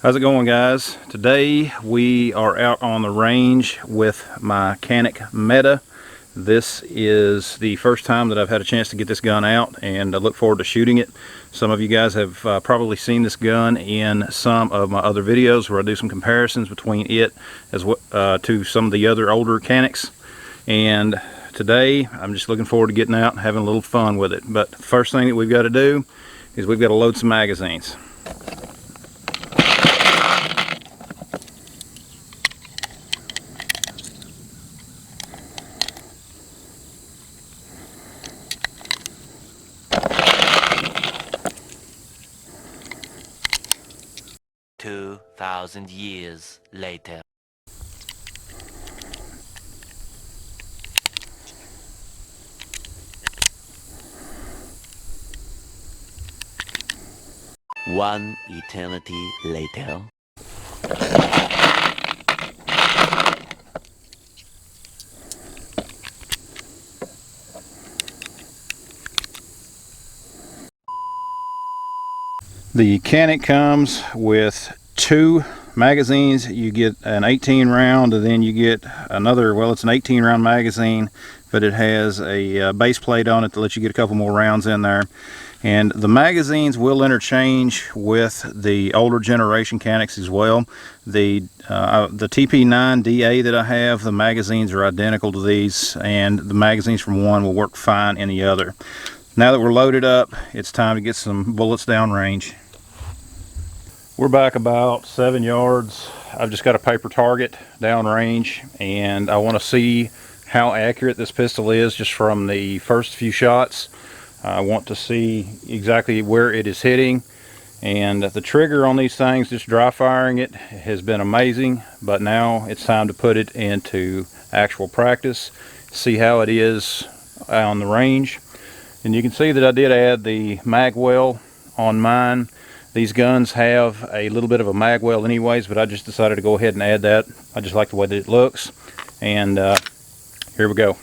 How's it going, guys? Today we are out on the range with my Canik Mete. This is the first time that I've had a chance to get this gun out, and I look forward to shooting it. Some of you guys have probably seen this gun in some of my other videos where I do some comparisons between it as to some of the other older Caniks. And today I'm just looking forward to getting out and having a little fun with it. But the first thing that we've got to do is we've got to load some magazines. Thousand years later. One eternity later. The Canik comes with 2 magazines. You get an 18 round, and then you get another, well, it's an 18 round magazine, but it has a base plate on it to let you get a couple more rounds in there. And the magazines will interchange with the older generation Caniks as well. The TP9DA that I have, the magazines are identical to these, and the magazines from one will work fine in the other. Now that we're loaded up, it's time to get some bullets downrange. We're back about 7 yards. I've just got a paper target downrange, and I want to see how accurate this pistol is just from the first few shots. I want to see exactly where it is hitting, and the trigger on these things, just dry firing it, has been amazing, but now it's time to put it into actual practice, see how it is on the range. And you can see that I did add the mag well on mine. These guns have a little bit of a mag well anyways, but I just decided to go ahead and add that. I just like the way that it looks. And here we go.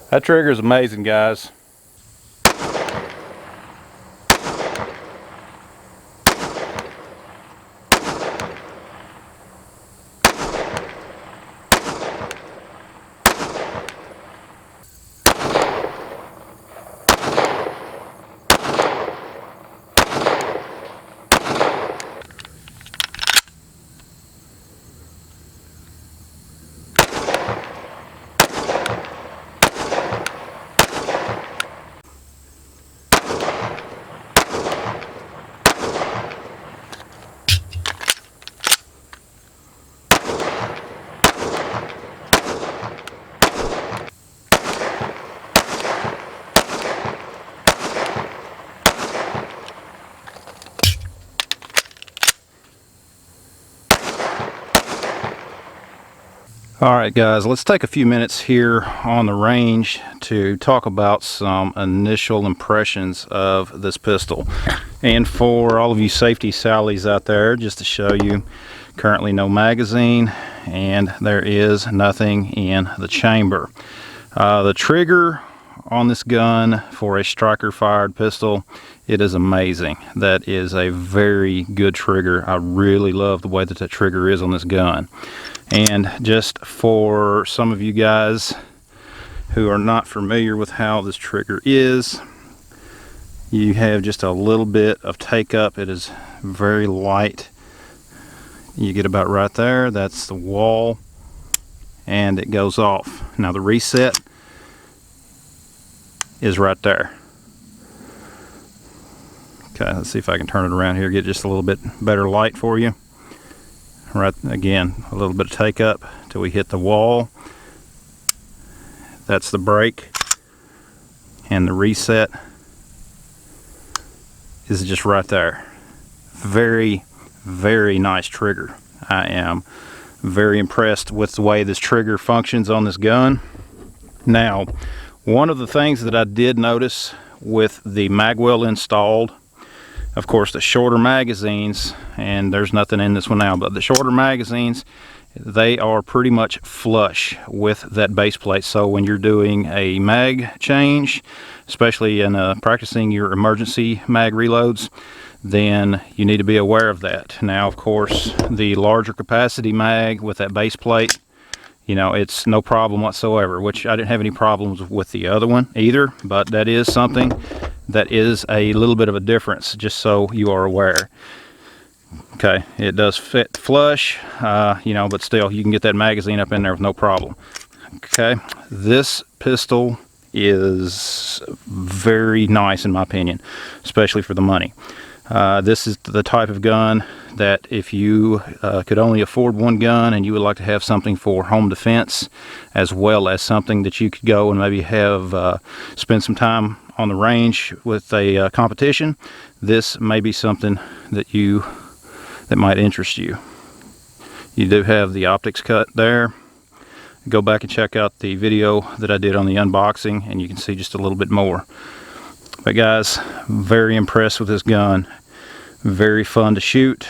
That trigger is amazing, guys. Alright guys, let's take a few minutes here on the range to talk about some initial impressions of this pistol. And for all of you safety Sallies out there, just to show you, currently no magazine, and there is nothing in the chamber. The trigger on this gun for a striker fired pistol, it is amazing. That is a very good trigger. I really love the way that that trigger is on this gun. And just for some of you guys who are not familiar with how this trigger is, you have just a little bit of take up. It is very light. You get about right there, that's the wall, and it goes off. Now the reset is right there. Okay, let's see if I can turn it around here, get just a little bit better light for you. Right, again, a little bit of take up till we hit the wall. That's the brake, and the reset is just right there. Very, very nice trigger. I am very impressed with the way this trigger functions on this gun. Now, One of the things that I did notice with the magwell installed, of course the shorter magazines, and there's nothing in this one now, but the shorter magazines, they are pretty much flush with that base plate. So when you're doing a mag change, especially in practicing your emergency mag reloads, then you need to be aware of that. Now, of course, the larger capacity mag with that base plate, you know, it's no problem whatsoever, which I didn't have any problems with the other one either, but that is something that is a little bit of a difference, just so you are aware. Okay, it does fit flush, you know, but still, you can get that magazine up in there with no problem. Okay, this pistol is very nice in my opinion, especially for the money. This is the type of gun that if you could only afford one gun and you would like to have something for home defense, as well as something that you could go and maybe have spend some time on the range with a competition, this may be something that might interest you. You do have the optics cut there. Go back and check out the video that I did on the unboxing and you can see just a little bit more. But guys, very impressed with this gun. Very fun to shoot.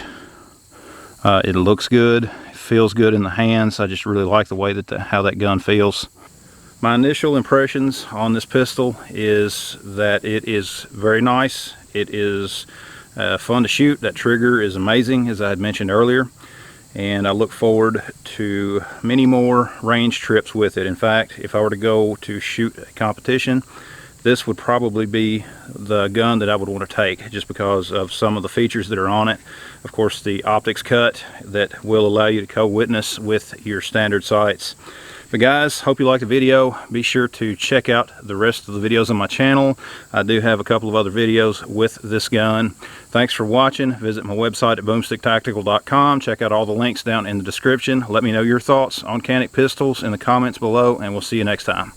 It looks good, it feels good in the hands. I just really like the way that how that gun feels. My initial impressions on this pistol is that it is very nice. It is fun to shoot. That trigger is amazing, as I had mentioned earlier, and I look forward to many more range trips with it. In fact, if I were to go to shoot a competition, this would probably be the gun that I would want to take, just because of some of the features that are on it. Of course, the optics cut that will allow you to co-witness with your standard sights. But guys, hope you liked the video. Be sure to check out the rest of the videos on my channel. I do have a couple of other videos with this gun. Thanks for watching. Visit my website at boomsticktactical.com. Check out all the links down in the description. Let me know your thoughts on Canik Pistols in the comments below, and we'll see you next time.